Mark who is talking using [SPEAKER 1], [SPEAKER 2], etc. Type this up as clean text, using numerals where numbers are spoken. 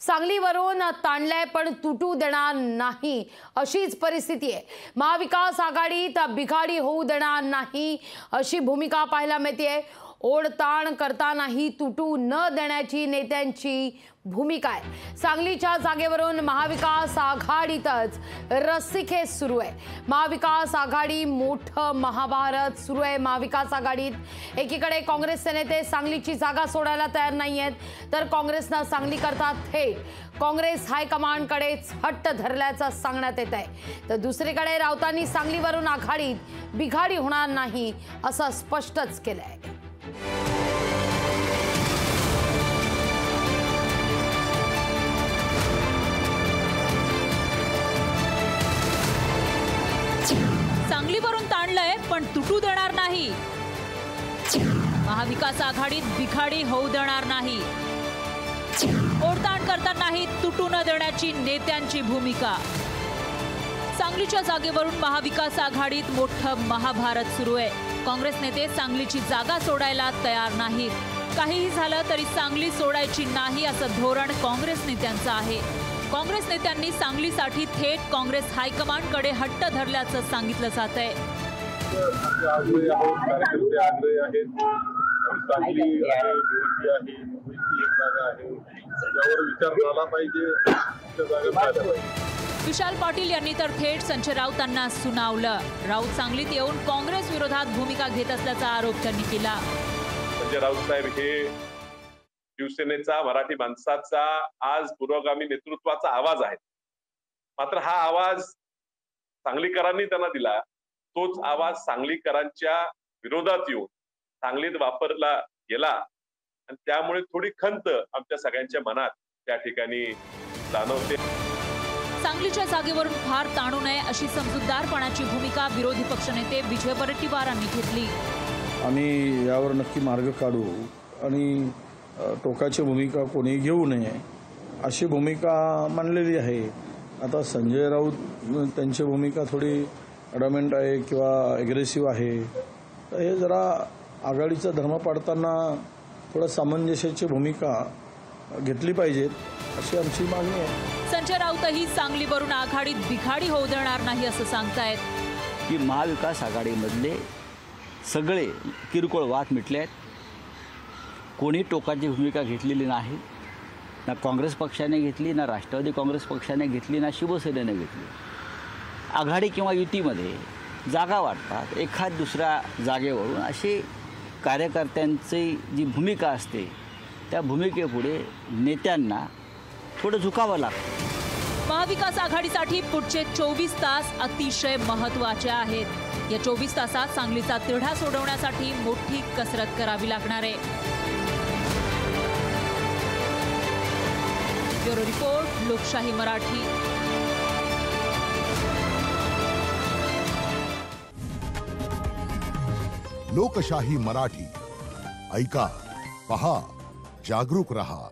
[SPEAKER 1] सांगलीवरून ताणलाय पण तुटू देणार नाही अशीच परिस्थिती आहे। महाविकास आघाडीत बिघाडी होऊ देणार नाही अशी भूमिका पाहायला मिळते। ओढताण करतानाही तुटू न देण्याची नेत्यांची भूमिका आहे। सांगलीच्या जागेवरून महाविकास आघाडीतच रस्सीखेच सुरू आहे। महाविकास आघाडी मोठं महाभारत सुरू आहे। महाविकास आघाडीत एकीकडे काँग्रेसचे नेते सांगलीची जागा सोडायला तयार नाहीयेत, तर काँग्रेसनं सांगली करता थेट काँग्रेस हायकमांडकडेच हट्ट धरल्याचं सांगण्यात येत आहे। तर दुसरीकडे राऊतांनी सांगलीवरून आघाडीत बिघाडी होणार नाही असं स्पष्टच केलंय।
[SPEAKER 2] सांगलीवरून ताणलंय पण तुटू देणार नाही। महाविकास आघाडीत बिघाडी होऊ देणार नाही। ओढताण करतानाही तुटू न देण्याची नेत्यांची भूमिका। सांगलीच्या जागेवरून महाविकास आघाडीत मोठं महाभारत सुरू आहे। काँग्रेस नेते सांगलीची जागा सोडायला तयार नाहीत। काहीही झालं तरी सांगली सोडायची नाही असं धोरण काँग्रेस नेत्यांचं आहे। काँग्रेस नेत्यांनी सांगलीसाठी थेट काँग्रेस हायकमांडकडे हट्ट धरल्याचं सांगितलं जातंय। विशाल पाटील यांनी तर थेट संजय राऊतांना सुनावलं। राऊत सांगलीत येऊन काँग्रेस विरोधात भूमिका घेत असल्याचा आरोप त्यांनी केला।
[SPEAKER 3] संजय राऊत साहेब हे शिवसेनेचा, मराठी माणसाचा आज पुरोगामी नेतृत्वाचा आवाज आहे। मात्र हा आवाज सांगलीकरांनी त्यांना दिला, तोच आवाज सांगलीकरांच्या विरोधात येऊन सांगलीत वापरला गेला आणि त्यामुळे थोडी खंत आमच्या सगळ्यांच्या मनात त्या ठिकाणी जाणवते।
[SPEAKER 2] सांगलीच्या जागेवरून फार ताणू नये अशी समजूतदारपणाची भूमिका विरोधी पक्षनेते विजय वडेट्टीवारांनी घेतली।
[SPEAKER 4] आम्ही यावर नक्की मार्ग काढू आणि टोकाची भूमिका कोणी घेऊ नये अशी भूमिका मांडलेली आहे। आता संजय राऊत त्यांची भूमिका थोडी अडमेंट आहे किंवा ॲग्रेसिव्ह आहे, तर हे जरा आघाडीचा धर्म पाडताना थोडा सामंजस्याची भूमिका घेतली पाहिजे अशी आमची मागणी आहे।
[SPEAKER 2] संजय राऊतही सांगलीवरून आघाडीत बिघाडी होऊ देणार नाही असं सांगतायत
[SPEAKER 5] की महाविकास आघाडीमधले सगळे किरकोळ वाद मिटले आहेत। कोणी टोकाची भूमिका घेतलेली नाही, ना काँग्रेस पक्षाने घेतली, ना राष्ट्रवादी काँग्रेस पक्षाने घेतली, ना शिवसेनेने घेतली। आघाडी किंवा युतीमध्ये जागा वाटतात एखाद दुसऱ्या जागेवरून अशी कार्यकर्त्यांची जी भूमिका असते त्या भूमिकेपुढे नेत्यांना थोडं झुकावं लागतं।
[SPEAKER 2] महाविकास आघाडीसाठी पुढचे 24 तास अतिशय महत्त्वाचे आहेत। या 24 तासात सांगलीचा तिढा सोडवण्यासाठी मोठी कसरत करावी लागणार आहे। ब्युरो रिपोर्ट, लोकशाही मराठी।
[SPEAKER 6] लोकशाही मराठी ऐका, पहा, जागरूक रहा।